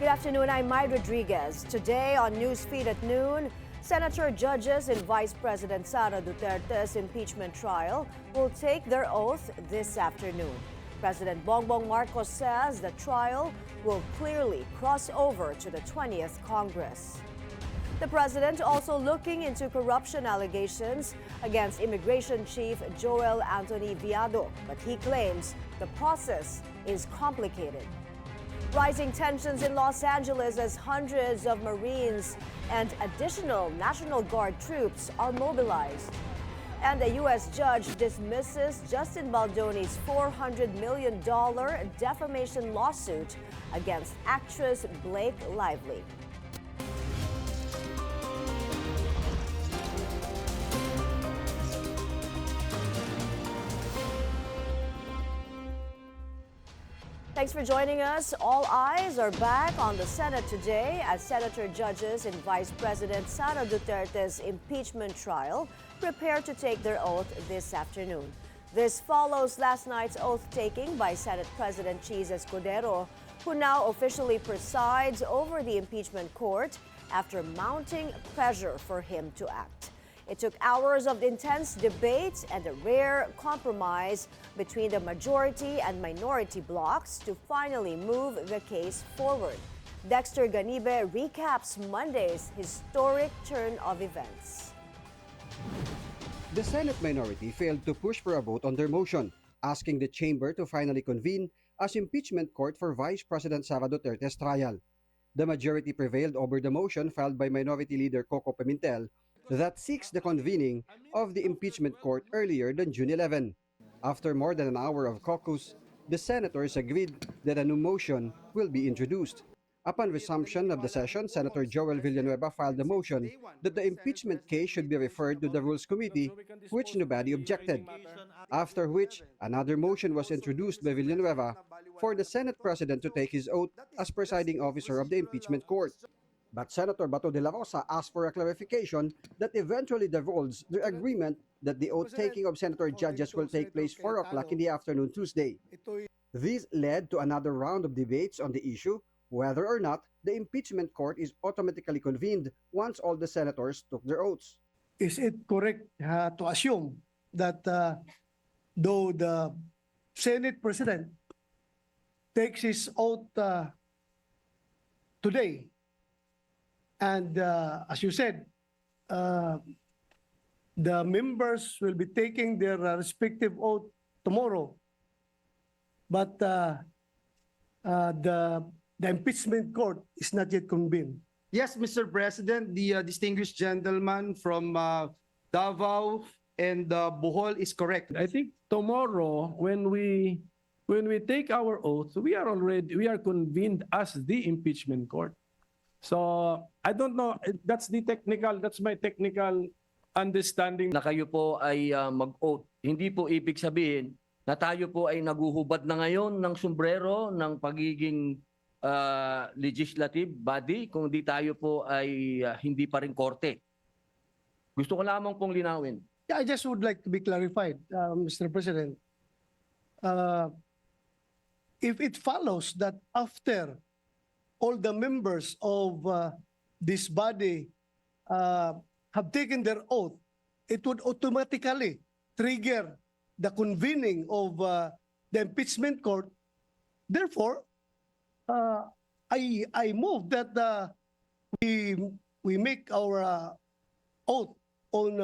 Good afternoon, I'm Mai Rodriguez. Today on Newsfeed at noon, Senator judges in Vice President Sara Duterte's impeachment trial will take their oath this afternoon. President Bongbong Marcos says the trial will clearly cross over to the 20th Congress. The president also looking into corruption allegations against Immigration Chief Joel Anthony Viado, but he claims the process is complicated. Rising tensions in Los Angeles as hundreds of Marines and additional National Guard troops are mobilized. And a U.S. judge dismisses Justin Baldoni's $400 million defamation lawsuit against actress Blake Lively. Thanks for joining us. All eyes are back on the Senate today as Senator judges in Vice President Sara Duterte's impeachment trial prepare to take their oath this afternoon. This follows last night's oath-taking by Senate President Cheese Escudero, who now officially presides over the impeachment court after mounting pressure for him to act. It took hours of intense debate and a rare compromise between the majority and minority blocs to finally move the case forward. Dexter Ganibe recaps Monday's historic turn of events. The Senate minority failed to push for a vote on their motion, asking the chamber to finally convene as impeachment court for Vice President Sara Duterte's trial. The majority prevailed over the motion filed by Minority Leader Coco Pimentel that seeks the convening of the impeachment court earlier than June 11. After more than an hour of caucus, the senators agreed that a new motion will be introduced. Upon resumption of the session, Senator Joel Villanueva filed a motion that the impeachment case should be referred to the Rules Committee, which nobody objected. After which, another motion was introduced by Villanueva for the Senate President to take his oath as presiding officer of the impeachment court. But Senator Bato de la Rosa asked for a clarification that eventually divulged the agreement that the oath-taking of senator judges will take place 4 o'clock in the afternoon Tuesday. This led to another round of debates on the issue whether or not the impeachment court is automatically convened once all the senators took their oaths. Is it correct to assume that though the Senate President takes his oath today, and as you said, the members will be taking their respective oath tomorrow, but the impeachment court is not yet convened? Yes, Mr. President, the distinguished gentleman from Davao and Bohol is correct. I think tomorrow, when we take our oath, we are convened as the impeachment court. So I don't know. That's my technical understanding. Na kayo po ay mag-oath. Hindi po ibig sabihin na tayo po ay naguhubad na ngayon ng sombrero ng pagiging legislative body kung di tayo po ay hindi pa rin korte. Gusto ko lamang pong linawin. Yeah, I just would like to be clarified, Mr. President. If it follows that after all the members of this body have taken their oath, it would automatically trigger the convening of the impeachment court. Therefore, I move that we make our oath on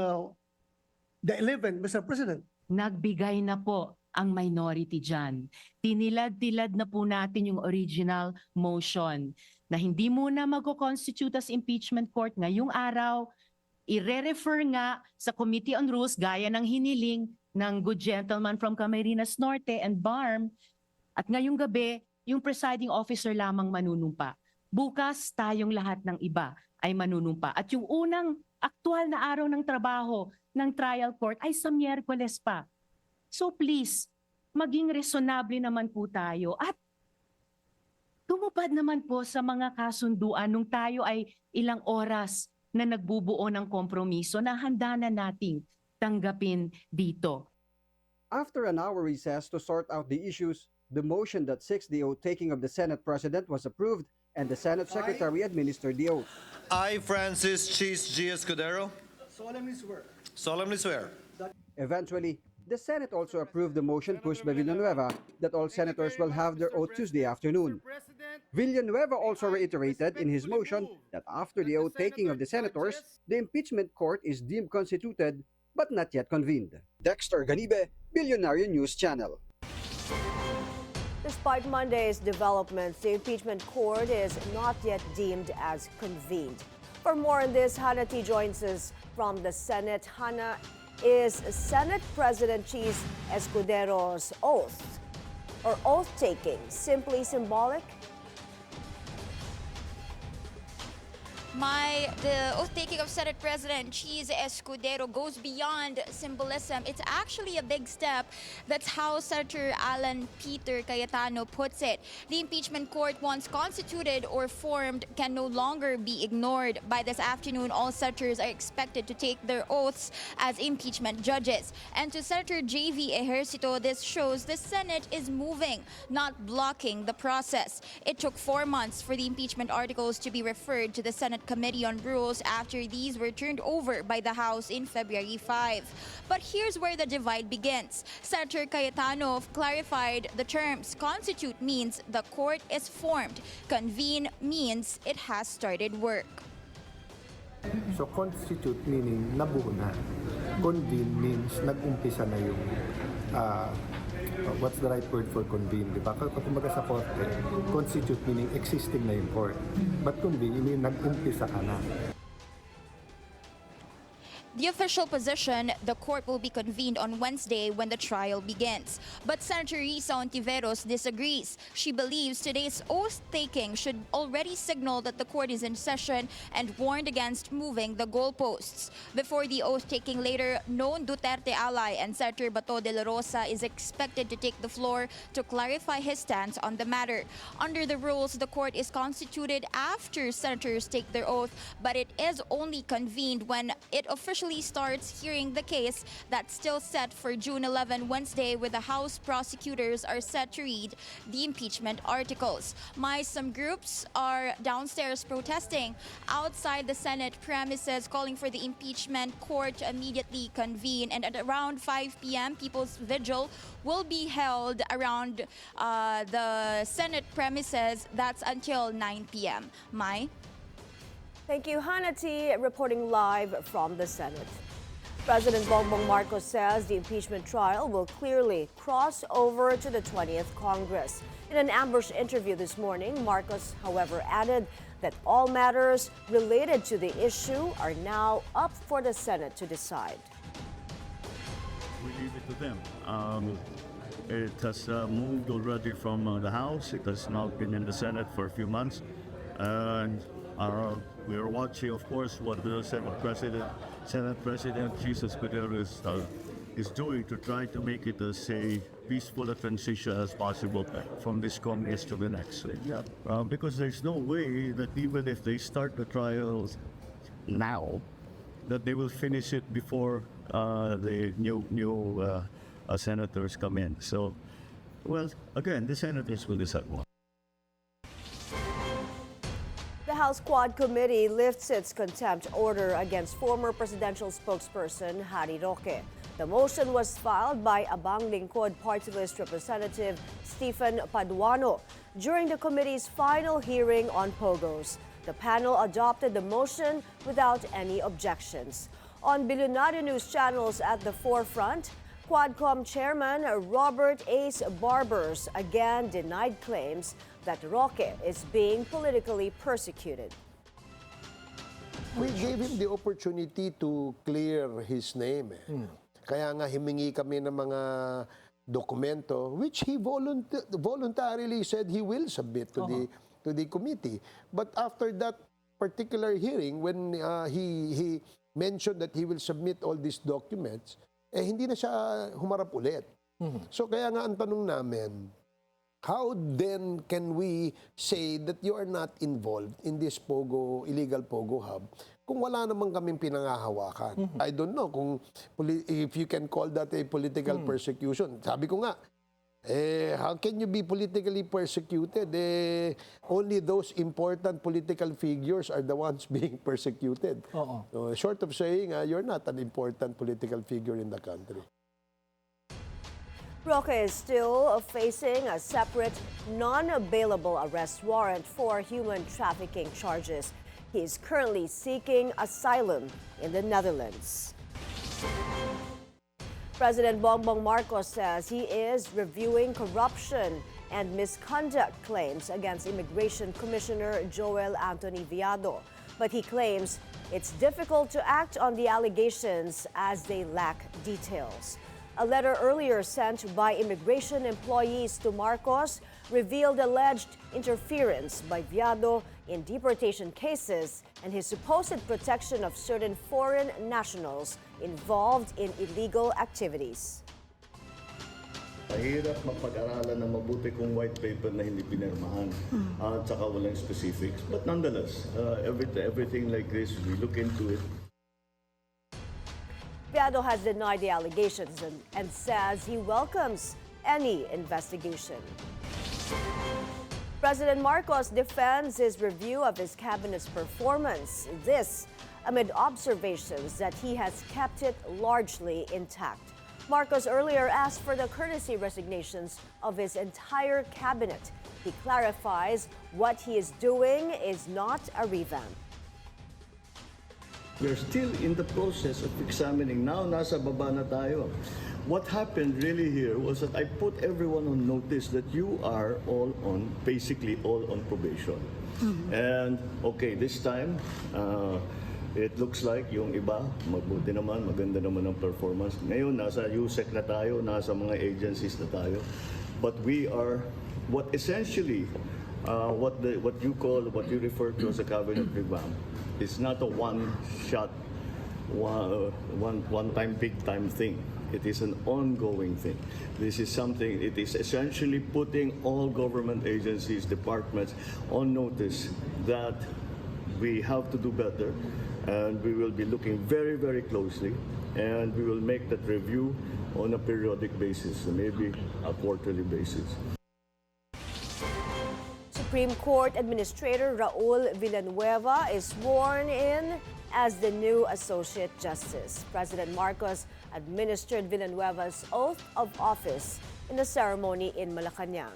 the 11th, Mr. President. Nagbigay na po ang minority dyan. Tinilad-tilad na po natin yung original motion na hindi muna mag-constitute as impeachment court ngayong araw, i-refer nga sa Committee on Rules gaya ng hiniling ng good gentleman from Camarines Norte and BARM, at ngayong gabi, yung presiding officer lamang manunumpa. Bukas, tayong lahat ng iba ay manunumpa. At yung unang aktual na araw ng trabaho ng trial court ay sa Miyerkules pa. So please, maging resonable naman po tayo at tumupad naman po sa mga kasunduan nung tayo ay ilang oras na nagbubuo ng kompromiso na handa na nating tanggapin dito. After an hour recess to sort out the issues, the motion that seeks the oath-taking of the Senate President was approved and the Senate Secretary administered the oath. I, Francis Cheese G. Escudero, solemnly swear Eventually, the Senate also approved the motion pushed by Villanueva that all senators will have their oath Tuesday afternoon. Villanueva also reiterated in his motion that after the oath-taking of the senators, the impeachment court is deemed constituted but not yet convened. Dexter Ganibe, Billionaire News Channel. Despite Monday's developments, the impeachment court is not yet deemed as convened. For more on this, Hannah T. joins us from the Senate. Hannah, is Senate President Cheese Escudero's oath or oath-taking simply symbolic? The oath-taking of Senate President Cheese Escudero goes beyond symbolism. It's actually a big step. That's how Senator Alan Peter Cayetano puts it. The impeachment court, once constituted or formed, can no longer be ignored. By this afternoon, all senators are expected to take their oaths as impeachment judges. And to Senator J.V. Ejercito, this shows the Senate is moving, not blocking the process. It took 4 months for the impeachment articles to be referred to the Senate Committee on Rules after these were turned over by the House in February 5. But here's where the divide begins. Senator Cayetano clarified the terms. Constitute means the court is formed. Convene means it has started work. So constitute meaning nabuo na. Convene means nag-umpisa na yung what's the right word for convene, di ba? Kumbaga sa korte, constitute meaning existing na yung court. But convene meaning nag-umpisa ka na. The official position, the court will be convened on Wednesday when the trial begins. But Senator Risa Ontiveros disagrees. She believes today's oath-taking should already signal that the court is in session and warned against moving the goalposts. Before the oath-taking later, known Duterte ally and Senator Bato de la Rosa is expected to take the floor to clarify his stance on the matter. Under the rules, the court is constituted after senators take their oath, but it is only convened when it officially starts hearing the case that's still set for June 11, Wednesday, where the House prosecutors are set to read the impeachment articles. Some groups are downstairs protesting outside the Senate premises, calling for the impeachment court to immediately convene. And at around 5 p.m., People's Vigil will be held around the Senate premises. That's until 9 p.m. Mai? Thank you, Hannah T. reporting live from the Senate. President Bongbong Marcos says the impeachment trial will clearly cross over to the 20th Congress. In an ambush interview this morning, Marcos, however, added that all matters related to the issue are now up for the Senate to decide. We leave it to them. It has moved already from the House. It has now been in the Senate for a few months. And we are watching, of course, what the Senate President Jesus Escudero is doing to try to make it as a peaceful a transition as possible from this Congress to the next. Because there's no way that even if they start the trials now, that they will finish it before the new senators come in. So, well, again, the senators will decide what. The House Quad Committee lifts its contempt order against former presidential spokesperson Harry Roque. The motion was filed by Abang Lingkod Party List Representative Stephen Paduano during the committee's final hearing on POGOs. The panel adopted the motion without any objections. On Billionaire News channels at the forefront, Quadcom Chairman Robert Ace Barbers again denied claims that Roque is being politically persecuted. We gave him the opportunity to clear his name. Kaya nga himingi kami ng mga dokumento which he voluntarily said he will submit to the committee. But after that particular hearing, when he mentioned that he will submit all these documents, hindi na siya humarap ulit. So kaya nga ang tanong namin, how then can we say that you are not involved in this illegal Pogo hub kung wala naman kaming pinangahawakan? I don't know if you can call that a political persecution. Sabi ko nga, How can you be politically persecuted? Only those important political figures are the ones being persecuted. So, short of saying, you're not an important political figure in the country. Roque is still facing a separate, non-bailable arrest warrant for human trafficking charges. He is currently seeking asylum in the Netherlands. President Bongbong Marcos says he is reviewing corruption and misconduct claims against Immigration Commissioner Joel Anthony Viado. But he claims it's difficult to act on the allegations as they lack details. A letter earlier sent by immigration employees to Marcos revealed alleged interference by Viado in deportation cases and his supposed protection of certain foreign nationals involved in illegal activities. Mahirap mapag-aralan ng mabuti kung white paper na hindi pinirmahan at saka walang specifics. But nonetheless, everything like this, we look into it. Viado has denied the allegations and says he welcomes any investigation. President Marcos defends his review of his cabinet's performance. This amid observations that he has kept it largely intact. Marcos earlier asked for the courtesy resignations of his entire cabinet. He clarifies what he is doing is not a revamp. We're still in the process of examining. Now, nasa baba na tayo. What happened really here was that I put everyone on notice that you are basically all on probation. And okay, this time, it looks like yung iba, magbuti naman, maganda naman ang performance. Ngayon, nasa USEC na tayo, nasa mga agencies na tayo. But we are, what essentially, what you refer to as a cabinet revamp, it's not a one-shot, one-time, big-time thing. It is an ongoing thing. This is something, it is essentially putting all government agencies, departments on notice that we have to do better, and we will be looking very, very closely, and we will make that review on a periodic basis, maybe a quarterly basis. Supreme Court Administrator Raul Villanueva is sworn in as the new Associate Justice. President Marcos administered Villanueva's oath of office in the ceremony in Malacanang.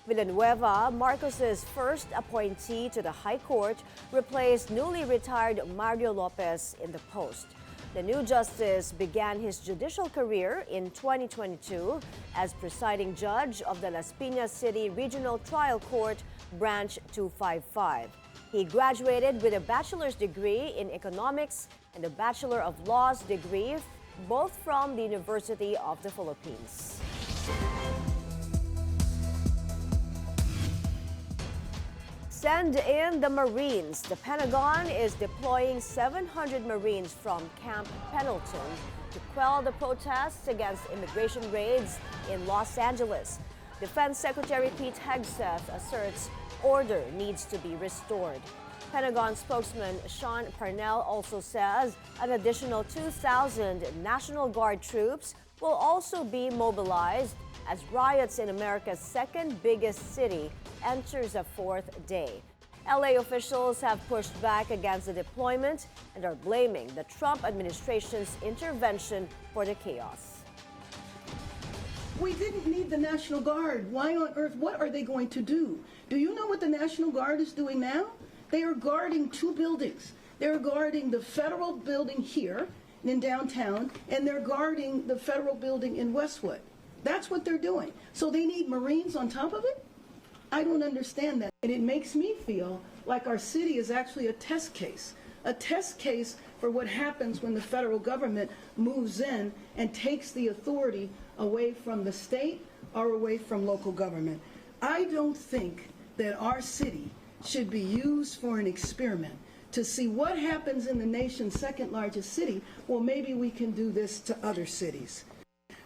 Villanueva, Marcos's first appointee to the High Court, replaced newly retired Mario Lopez in the post. The new justice began his judicial career in 2022 as presiding judge of the Las Piñas City Regional Trial Court, Branch 255. He graduated with a bachelor's degree in economics and a Bachelor of Laws degree, both from the University of the Philippines. Send in the Marines. The Pentagon is deploying 700 Marines from Camp Pendleton to quell the protests against immigration raids in Los Angeles. Defense Secretary Pete Hegseth asserts order needs to be restored. Pentagon spokesman Sean Parnell also says an additional 2,000 National Guard troops will also be mobilized as riots in America's second biggest city enters a fourth day. LA officials have pushed back against the deployment and are blaming the Trump administration's intervention for the chaos. We didn't need the National Guard. Why on earth? What are they going to do? Do you know what the National Guard is doing now? They are guarding two buildings. They're guarding the federal building here in downtown, and they're guarding the federal building in Westwood. That's what they're doing. So they need Marines on top of it? I don't understand that. And it makes me feel like our city is actually a test case for what happens when the federal government moves in and takes the authority away from the state or away from local government. I don't think that our city should be used for an experiment to see what happens in the nation's second largest city. Well, maybe we can do this to other cities.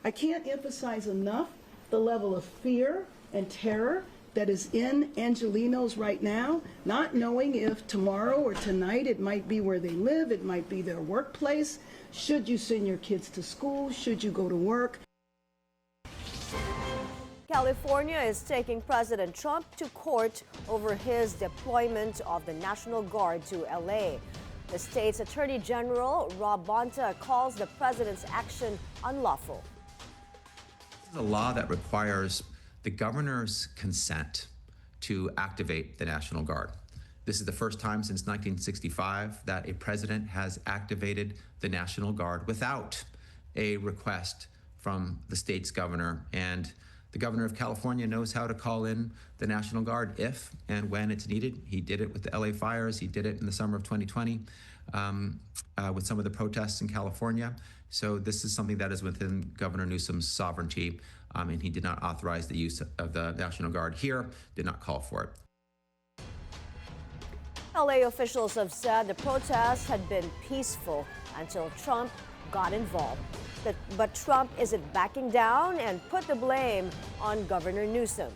I can't emphasize enough the level of fear and terror that is in Angelenos right now, not knowing if tomorrow or tonight it might be where they live, it might be their workplace. Should you send your kids to school? Should you go to work? California is taking President Trump to court over his deployment of the National Guard to LA. The state's Attorney General, Rob Bonta, calls the president's action unlawful. This is a law that requires the governor's consent to activate the National Guard. This is the first time since 1965 that a president has activated the National Guard without a request from the state's governor. And the governor of California knows how to call in the National Guard if and when it's needed. He did it with the LA fires. He did it in the summer of 2020 with some of the protests in California. So this is something that is within Governor Newsom's sovereignty, and he did not authorize the use of the National Guard here, did not call for it. LA officials have said the protests had been peaceful until Trump got involved. But Trump isn't backing down and put the blame on Governor Newsom.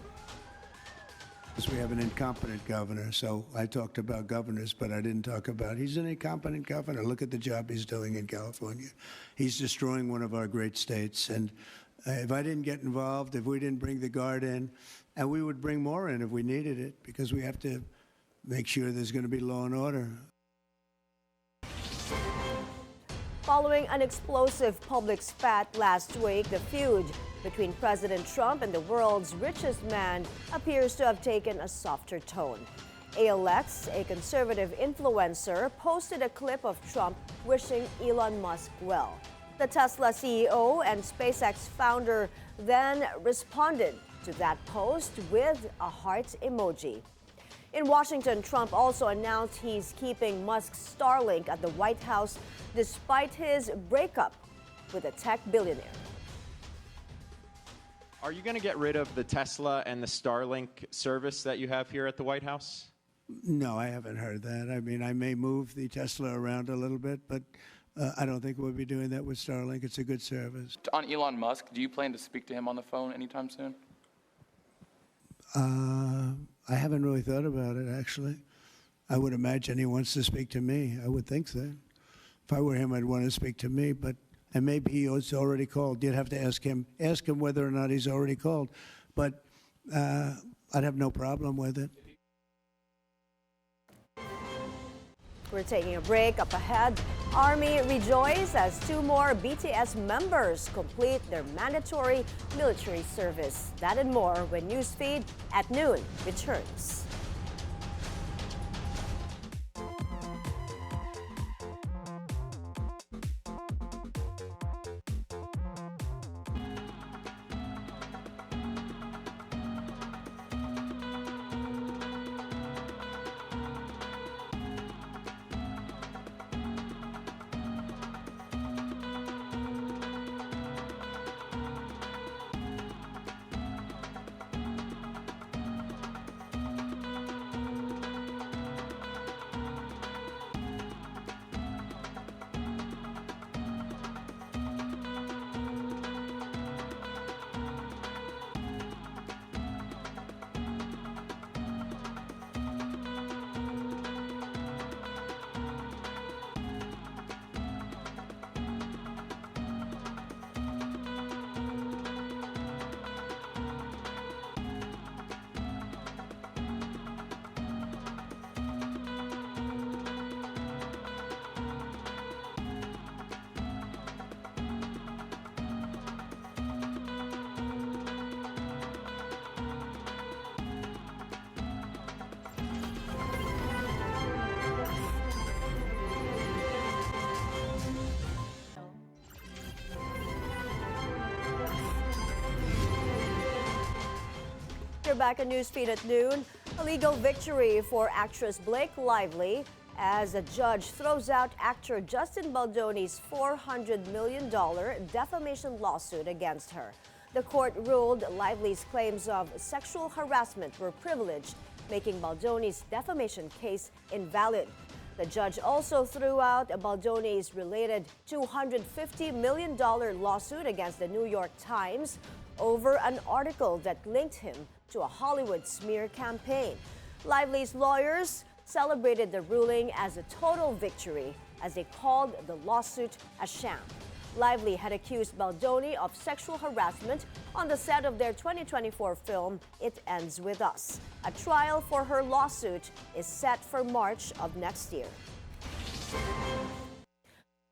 We have an incompetent governor, so I talked about governors, but I didn't talk about he's an incompetent governor. Look at the job he's doing in California. He's destroying one of our great states. And if I didn't get involved, if we didn't bring the Guard in, and we would bring more in if we needed it, because we have to make sure there's going to be law and order. Following an explosive public spat last week, the feud between President Trump and the world's richest man appears to have taken a softer tone. ALX, a conservative influencer, posted a clip of Trump wishing Elon Musk well. The Tesla CEO and SpaceX founder then responded to that post with a heart emoji. In Washington, Trump also announced he's keeping Musk's Starlink at the White House despite his breakup with a tech billionaire. Are you going to get rid of the Tesla and the Starlink service that you have here at the White House? No, I haven't heard that. I mean, I may move the Tesla around a little bit, but I don't think we'll be doing that with Starlink. It's a good service. On Elon Musk, do you plan to speak to him on the phone anytime soon? I haven't really thought about it, actually. I would imagine he wants to speak to me. I would think that. If I were him, I'd want to speak to me, and maybe he's already called. You'd have to ask him whether or not he's already called. But I'd have no problem with it. We're taking a break. Up ahead, Army rejoice as 2 more BTS members complete their mandatory military service. That and more when Newsfeed at Noon returns. You're back on Newsfeed at Noon. A legal victory for actress Blake Lively as a judge throws out actor Justin Baldoni's $400 million defamation lawsuit against her. The court ruled Lively's claims of sexual harassment were privileged, making Baldoni's defamation case invalid. The judge also threw out Baldoni's related $250 million lawsuit against the New York Times over an article that linked him to a Hollywood smear campaign. Lively's lawyers celebrated the ruling as a total victory as they called the lawsuit a sham. Lively had accused Baldoni of sexual harassment on the set of their 2024 film, It Ends With Us. A trial for her lawsuit is set for March of next year.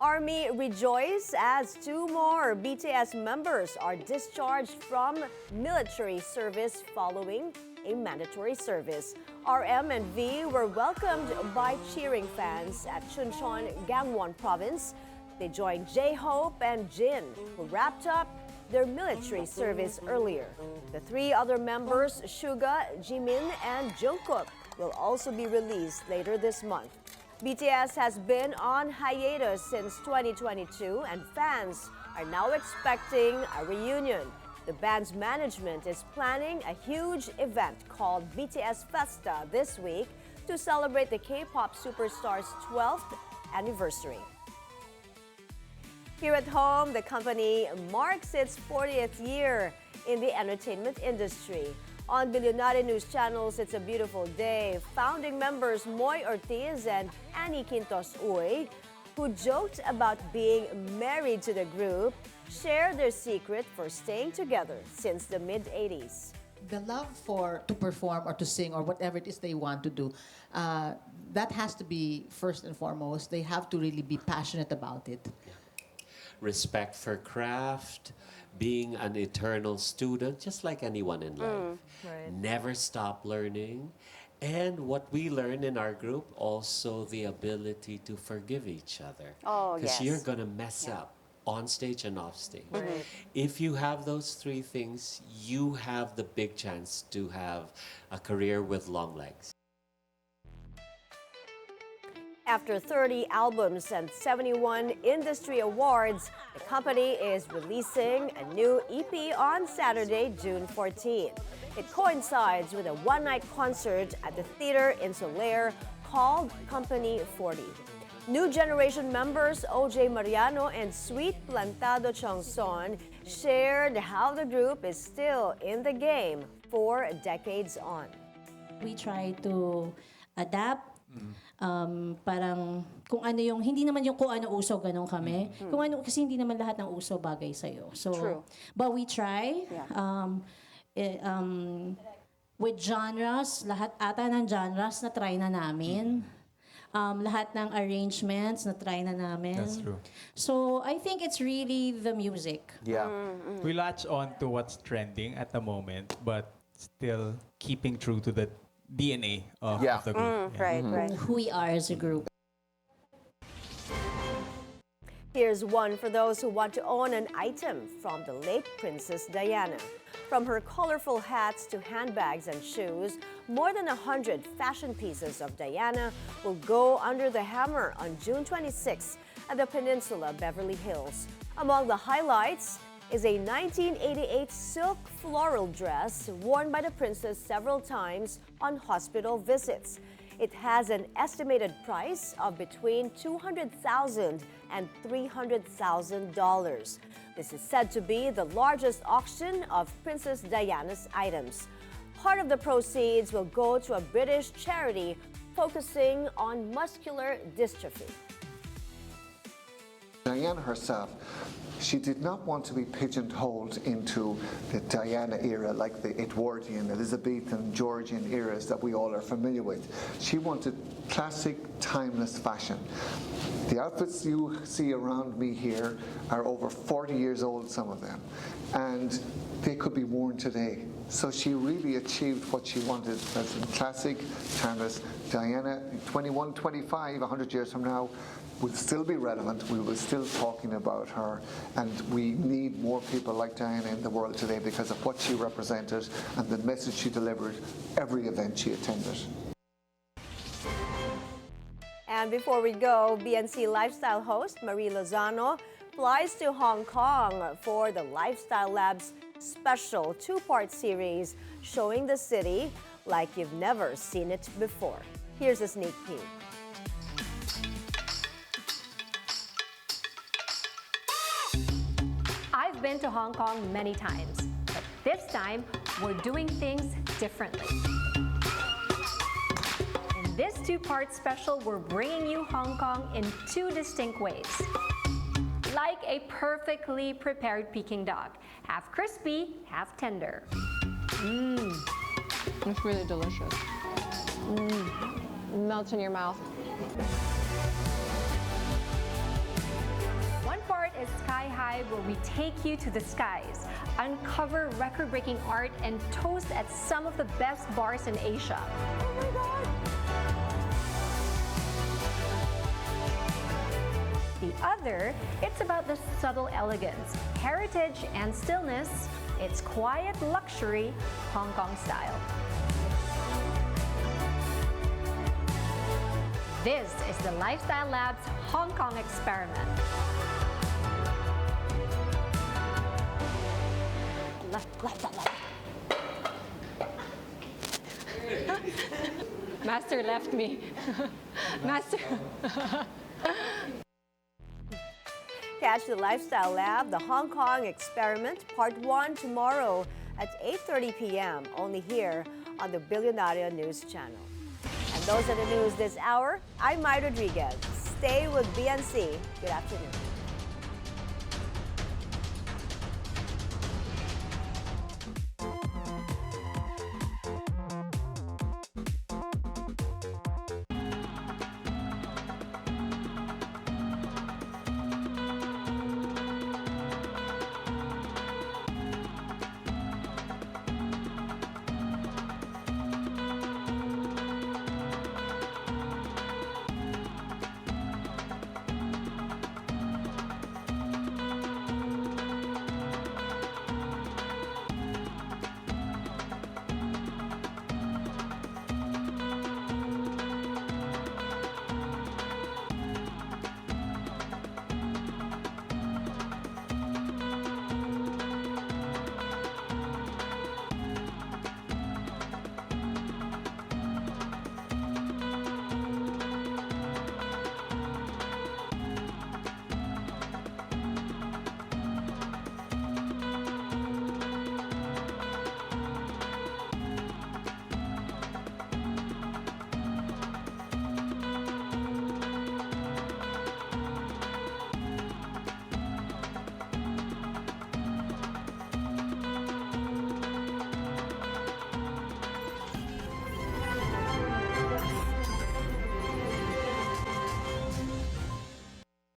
Army rejoice as 2 more BTS members are discharged from military service following a mandatory service. RM and V were welcomed by cheering fans at Chuncheon, Gangwon province. They joined J-Hope and Jin, who wrapped up their military service earlier. The 3 other members, Suga, Jimin, and Jungkook, will also be released later this month. BTS has been on hiatus since 2022, and fans are now expecting a reunion. The band's management is planning a huge event called BTS Festa this week to celebrate the K-pop superstar's 12th anniversary. Here at home, the company marks its 40th year in the entertainment industry. On Billionaire News Channel's It's a Beautiful Day, founding members Moy Ortiz and Annie Quintos Uy, who joked about being married to the group, share their secret for staying together since the mid-80s. The love to perform or to sing or whatever it is they want to do, that has to be first and foremost. They have to really be passionate about it. Respect for craft, being an eternal student, just like anyone in life. Right. Never stop learning. And what we learn in our group, also the ability to forgive each other. Oh, Because yes. you're going to mess up on stage and off stage. Right. If you have those 3 things, you have the big chance to have a career with long legs. After 30 albums and 71 industry awards, the company is releasing a new EP on Saturday, June 14. It coincides with a one-night concert at the theater in Soler called Company 40. New generation members OJ Mariano and Sweet Plantado Chongson shared how the group is still in the game 4 decades on. We try to adapt. Parang kung ano yung, hindi naman yung kung ano uso, ganun kami. Kung ano, kasi hindi naman lahat ng uso bagay sa'yo. So, True. But we try. With genres, lahat ata ng genres na try na namin. Lahat ng arrangements na try na namin. That's true. So, I think it's really the music. Yeah. We latch on to what's trending at the moment, but still keeping true to the DNA of the group. Right. Who we are as a group. Here's one for those who want to own an item from the late Princess Diana. From her colorful hats to handbags and shoes, more than 100 fashion pieces of Diana will go under the hammer on June 26 at the Peninsula Beverly Hills. Among the highlights is a 1988 silk floral dress worn by the princess several times on hospital visits. It has an estimated price of between $200,000 and $300,000. This is said to be the largest auction of Princess Diana's items. Part of the proceeds will go to a British charity focusing on muscular dystrophy. Diana herself, she did not want to be pigeonholed into the Diana era like the Edwardian, Elizabethan, Georgian eras that we all are familiar with. She wanted classic, timeless fashion. The outfits you see around me here are over 40 years old, some of them, and they could be worn today. So she really achieved what she wanted as a classic, timeless Diana. 21, 25, 100 years from now, will still be relevant. We will still talking about her, and we need more people like Diana in the world today because of what she represented and the message she delivered every event she attended. And before we go, BNC Lifestyle host Marie Lozano flies to Hong Kong for the Lifestyle Lab's special 2-part series showing the city like you've never seen it before. Here's a sneak peek. I've been to Hong Kong many times, but this time we're doing things differently. In this 2-part special, we're bringing you Hong Kong in 2 distinct ways. like a perfectly prepared Peking dog. Half crispy, half tender. It's really delicious. Melts in your mouth. One part is Sky High, where we take you to the skies, uncover record-breaking art, and toast at some of the best bars in Asia. Oh my God! The other, it's about the subtle elegance, heritage, and stillness. It's quiet luxury, Hong Kong style. This is the Lifestyle Lab's Hong Kong experiment. Lifestyle Lab. Master left me. Master. Catch the Lifestyle Lab, the Hong Kong Experiment, Part 1 tomorrow at 8:30 p.m. only here on the Billionaire News Channel. And those are the news this hour. I'm Mai Rodriguez. Stay with BNC. Good afternoon.